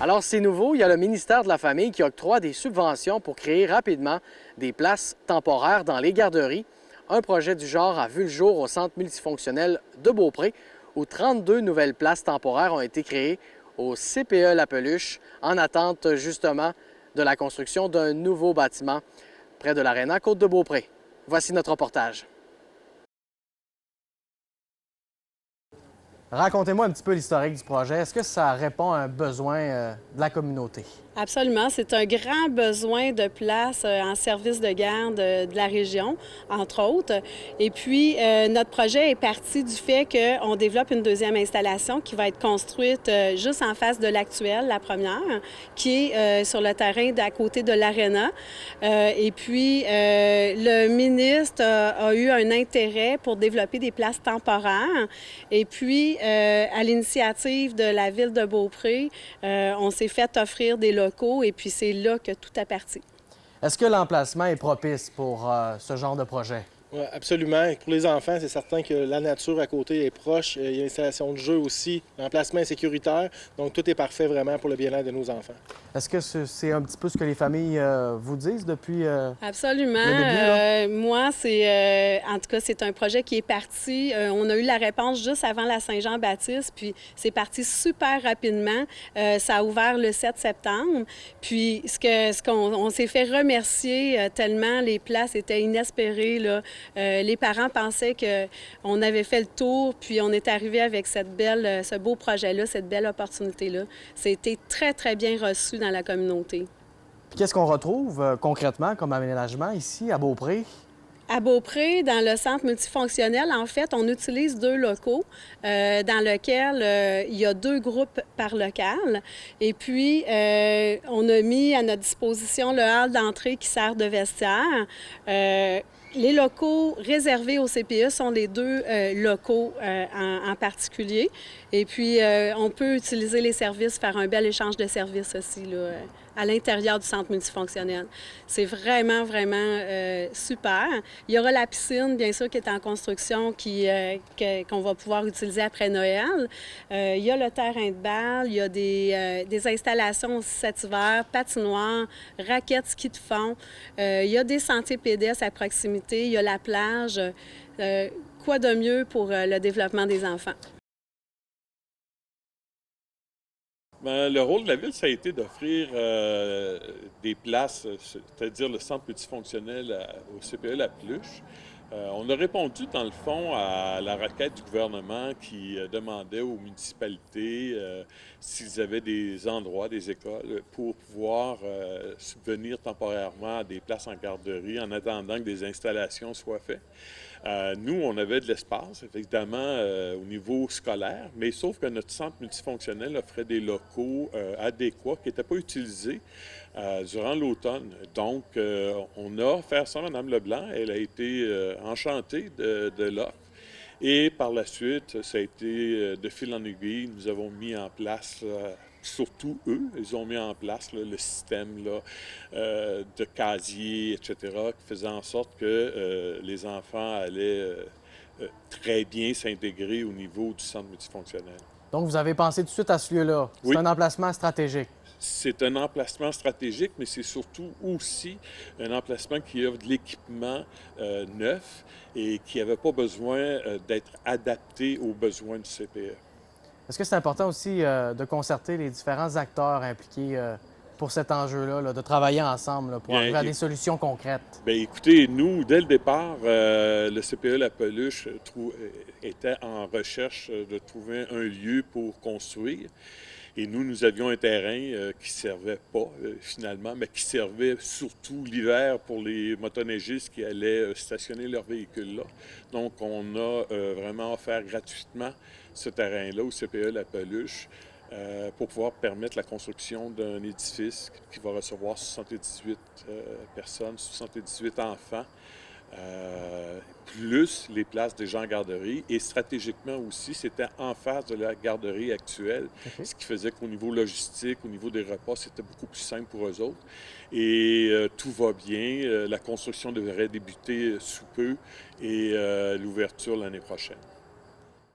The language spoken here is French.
Alors, c'est nouveau, il y a le ministère de la Famille qui octroie des subventions pour créer rapidement des places temporaires dans les garderies. Un projet du genre a vu le jour au centre multifonctionnel de Beaupré, où 32 nouvelles places temporaires ont été créées au CPE La Peluche, en attente justement de la construction d'un nouveau bâtiment près de l'Aréna Côte-de-Beaupré. Voici notre reportage. Racontez-moi un petit peu l'historique du projet. Est-ce que ça répond à un besoin de la communauté? Absolument. C'est un grand besoin de place en service de garde de la région, entre autres. Et puis, notre projet est parti du fait qu'on développe une deuxième installation qui va être construite juste en face de l'actuelle, la première, qui est sur le terrain d'à côté de l'Aréna. Et puis, le ministre a eu un intérêt pour développer des places temporaires. Et puis, à l'initiative de la ville de Beaupré, on s'est fait offrir des locaux et puis c'est là que tout a parti. Est-ce que l'emplacement est propice pour ce genre de projet? Oui, absolument. Et pour les enfants, c'est certain que la nature à côté est proche. Il y a l'installation de jeux aussi. L'emplacement est sécuritaire. Donc, tout est parfait vraiment pour le bien-être de nos enfants. Est-ce que c'est un petit peu ce que les familles vous disent depuis Absolument. le début? Là? Moi, en tout cas, c'est un projet qui est parti. On a eu la réponse juste avant la Saint-Jean-Baptiste, puis c'est parti super rapidement. Ça a ouvert le 7 septembre. Puis, on s'est fait remercier tellement les places étaient inespérées, là. Les parents pensaient qu'on avait fait le tour, puis on est arrivé avec ce beau projet-là, cette belle opportunité-là. C'était très, très bien reçu dans la communauté. Puis qu'est-ce qu'on retrouve concrètement comme aménagement ici à Beaupré? À Beaupré, dans le centre multifonctionnel, en fait, on utilise 2 locaux dans lesquels il y a 2 groupes par local. Et puis, on a mis à notre disposition le hall d'entrée qui sert de vestiaire. Les locaux réservés au CPE sont les 2 locaux en particulier. Et puis, on peut utiliser les services, faire un bel échange de services aussi là, à l'intérieur du centre multifonctionnel. C'est vraiment, vraiment super. Il y aura la piscine, bien sûr, qui est en construction, qu'on va pouvoir utiliser après Noël. Il y a le terrain de balle, il y a des installations aussi cet hiver, patinoire, raquettes ski de fond. Il y a des sentiers pédestres à proximité, il y a la plage. Quoi de mieux pour le développement des enfants? Bien, le rôle de la ville, ça a été d'offrir des places, c'est-à-dire le centre multifonctionnel au CPE La Peluche. On a répondu, dans le fond, à la requête du gouvernement qui demandait aux municipalités s'ils avaient des endroits, des écoles, pour pouvoir subvenir temporairement à des places en garderie en attendant que des installations soient faites. Nous, on avait de l'espace, évidemment, au niveau scolaire, mais sauf que notre centre multifonctionnel offrait des locaux adéquats qui n'étaient pas utilisés durant l'automne. Donc, on a offert ça à Mme Leblanc. Elle a été enchantée de l'offre. Et par la suite, ça a été de fil en aiguille. Nous avons mis en place, surtout eux, ils ont mis en place là, le système là, de casiers, etc., qui faisait en sorte que les enfants allaient très bien s'intégrer au niveau du centre multifonctionnel. Donc, vous avez pensé tout de suite à ce lieu-là. C'est Oui. un emplacement stratégique. C'est un emplacement stratégique, mais c'est surtout aussi un emplacement qui offre de l'équipement neuf et qui n'avait pas besoin d'être adapté aux besoins du CPE. Est-ce que c'est important aussi de concerter les différents acteurs impliqués pour cet enjeu-là, là, de travailler ensemble là, pour Bien, arriver à des solutions concrètes? Bien, écoutez, nous, dès le départ, le CPE La Peluche était en recherche de trouver un lieu pour construire. Et nous avions un terrain qui ne servait pas, finalement, mais qui servait surtout l'hiver pour les motoneigistes qui allaient stationner leurs véhicules là. Donc, on a vraiment offert gratuitement ce terrain-là au CPE La Peluche pour pouvoir permettre la construction d'un édifice qui va recevoir 78 personnes, 78 enfants. Plus les places des gens en garderie. Et stratégiquement aussi, c'était en face de la garderie actuelle, ce qui faisait qu'au niveau logistique, au niveau des repas, c'était beaucoup plus simple pour eux autres. Et tout va bien. La construction devrait débuter sous peu et l'ouverture l'année prochaine.